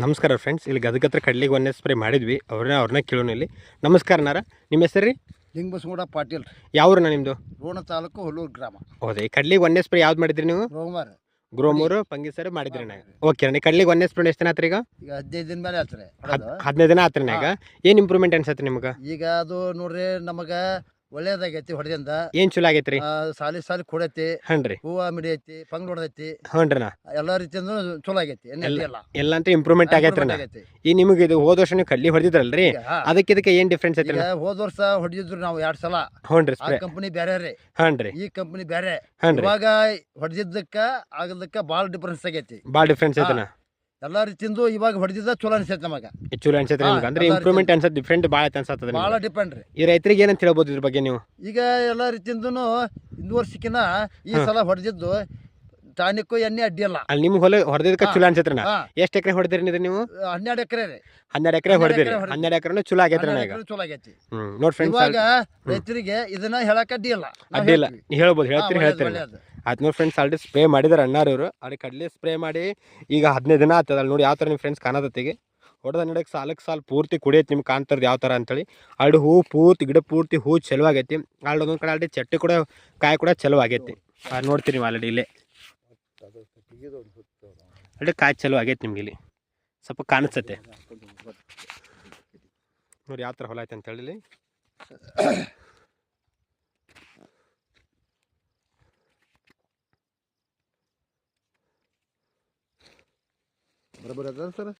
ನಮಸ್ಕಾರ ಫ್ರೆಂಡ್ಸ್, ಇಲ್ಲಿ ಗದಗ ಹತ್ರ ಕಡ್ಲಿಗೆ ಒಂದೇ ಸ್ಪ್ರೇ ಮಾಡಿದ್ವಿ. ಅವ್ರನ್ನ ಕೇಳೋಣ ಇಲ್ಲಿ. ನಮಸ್ಕಾರ ನಾರ, ನಿಮ್ಮ ಹೆಸರು ರೀ? ಲಿಂಗಬಸಗೌಡ ಪಾಟೀಲ್. ಯಾವ್ರನ್ನ ನಿಮ್ಮದು? ರೋಣ ತಾಲೂಕು ಹುಲ್ಲೂರು ಗ್ರಾಮ. ಹೌದಾ, ಈ ಕಡ್ಲಿಗೆ ಒಂದೇ ಸ್ಪ್ರೇ ಯಾವ್ದು ಮಾಡಿದ್ರಿ ನೀವು? ರೋಮರ್ ಗ್ರೋಮೂರು ಫಂಗಿಸರ್ ಮಾಡಿದ್ರಿ ನಾ? ಓಕೆ ಅಣ್ಣ, ಕಡ್ಲಿಗೆ ಒಂದೇ ಸ್ಪ್ರೇ ಎಷ್ಟು ದಿನ ಆತ್ರಿ ಈಗ? 15 ದಿನ ಮೇಲೆ ಆತ್ರಿ. 15 ದಿನ ಆತ್ರಿ ಈಗ. ಏನು ಇಂಪ್ರೂವ್ಮೆಂಟ್ ಅನ್ಸತ್ತೆ ನಿಮ್ಗೆ? ಈಗ ಅದು ನೋಡ್ರಿ ನಮಗೆ ಒಳ್ಳೇದಾಗೈತಿ. ಹೊಡೆದಿಂದ ಏನು ಚಲೋ ಆಗೈತ್ರಿ? ಸಾಲಿ ಕೊಡೈತಿ, ಹ್ಞೂ ಹೂವ ಮಿಡಿಯೈತಿ, ಪಂಗ್ ಹೊಡೆದೈತಿ, ಹ್ಞೂ ಎಲ್ಲಾ ರೀತಿಯಿಂದ ಚಲೋ ಆಗೈತಿ. ಎಲ್ಲ ಅಂತ ಇಂಪ್ರೂವ್ಮೆಂಟ್ ಆಗೈತ್ರಿ. ಈ ನಿಮಗೆ ಇದು ಹೋದ ವರ್ಷ ನೀವು ಕಡ್ಲಿ ಹೊಡೆದಿದ್ರಲ್ರಿ, ಇದಕ್ಕೆ ಏನು ಡಿಫ್ರೆನ್ಸ್ ಐತ್ರಿ? ಹೋದ ವರ್ಷ ಹೊಡೆದಿದ್ರು ನಾವು 2 ಸಲ. ಹ್ಞೂ ಆ ಕಂಪನಿ ಬೇರೆ ರೀ, ಈ ಕಂಪನಿ ಬೇರೆ. ಇವಾಗ ಹೊಡೆದಿದ್ದಕ್ಕ ಆಗದಕ್ಕ ಭಾಳ ಡಿಫ್ರೆನ್ಸ್ ಆಗೈತಿ. ಭಾಳ ಡಿಫ್ರೆನ್ಸ್ ಐತನ ಎಲ್ಲಾ ರೀತಿಯಿಂದ ಇವಾಗ ಹೊಡೆದಿದ್ದ ಚಲೋ ಅನ್ಸೈತಿ ನಮಗ. ಚಲೋ ಅನ್ಸೈತ್ರಿ ನಿಮ್ಗೆ? ಅಂದ್ರೆ ಇಂಪ್ರೂವ್ಮೆಂಟ್ ಅನ್ಸತ್ತೆ, ಡಿಫ್ರೆಂಟ್ ಭಾಳ ಅನ್ಸತ್ತದ. ಭಾಳ ಡಿಪೆಂಡ್ ರೀ. ಈ ರೈತರಿಗೆ ಏನಂತ ಹೇಳ್ಬೋದು ಇದ್ರ ಬಗ್ಗೆ ನೀವು? ಈಗ ಎಲ್ಲಾ ರೀತಿಯಿಂದನು ಇಂದು ವರ್ಷಕ್ಕಿನ ಈ ಸಲ ಹೊಡೆದಿದ್ದು ಟಾನಿಕ್ಕು ಎಣ್ಣೆ ಅಡ್ಡಿ ಅಲ್ಲ. ಅಲ್ಲಿ ನಿಮ್ಗೆ ಹೊಡೆದಕ್ಕೆ ಚಲೋ ಅನ್ಸತ್ರಿ. ಎಷ್ಟು ಎಕರೆ ಹೊಡೆದಿರಿ ನೀವು? 12 ಎಕರೆ ರೀ. 12 ಎಕರೆ ಹೊಡೆದಿರಿ. 12 ಎಕರೆ ಚಲೋ ಆಗೈತ್ರಿ. ಚಲೋ ಆಗೈತಿ. ನೋಡಿ ಫ್ರೆಂಡ್ಸ್, ಇವಾಗ ರೈತರಿಗೆ ಇದನ್ನ ಹೇಳಕ್ ಅಡ್ಡಿ ಇಲ್ಲ. ಅಡ್ಡಿ ಇಲ್ಲ, ಹೇಳ್ಬೋದು, ಹೇಳ್ತೀರಿ. ಆಯ್ತು ನೋಡಿ ಫ್ರೆಂಡ್ಸ್, ಆಲ್ರೆಡಿ ಸ್ಪ್ರೇ ಮಾಡಿದಾರೆ ಅಣ್ಣಾರು ಇವರು. ಅಲ್ಲಿ ಕಡ್ಲಿ ಸ್ಪ್ರೇ ಮಾಡಿ ಈಗ 15 ದಿನ ಆಗ್ತದೆ. ಅಲ್ಲಿ ನೋಡಿ ಯಾವ ಥರ ನಿಮ್ಮ ಫ್ರೆಂಡ್ಸ್ ಕಾಣತತ್ತಿಗೆ ಹೊಡೆದ ನಡಕ್ಕೆ ಸಾಲಕ್ಕೆ ಸಾಲ ಪೂರ್ತಿ ಕುಡಿಯೈತಿ. ನಿಮ್ಗೆ ಕಾಣ್ತಾರದು ಯಾವ ಥರ ಅಂತೇಳಿ. ಆಲ್ರೆಡಿ ಹೂ ಪೂರ್ತಿ ಗಿಡ ಪೂರ್ತಿ ಹೂ ಚಲೋ ಆಗೈತಿ. ಆಲ್ರೆಡಿ ಒಂದೊಂದು ಕಡೆ ಆಲ್ರೆಡಿ ಚಟ್ಟಿ ಕೂಡ ಕಾಯಿ ಕೂಡ ಚಲೋ ಆಗೈತಿ. ನೋಡ್ತೀರಿ ನೀವು ಆಲ್ರೆಡಿ ಇಲ್ಲೇ ಆಲ್ರೆಡಿ ಕಾಯಿ ಚಲೋ ಆಗೈತಿ. ನಿಮ್ಗೆ ಇಲ್ಲಿ ಸ್ವಲ್ಪ ಕಾಣಿಸ್ತತೆ ನೋಡಿ ಯಾವ ಥರ ಹೊಲ ಐತೆ ಅಂತ ಹೇಳಿ. ಬರೋಬ್ಬರ ಅದ ಸರ್.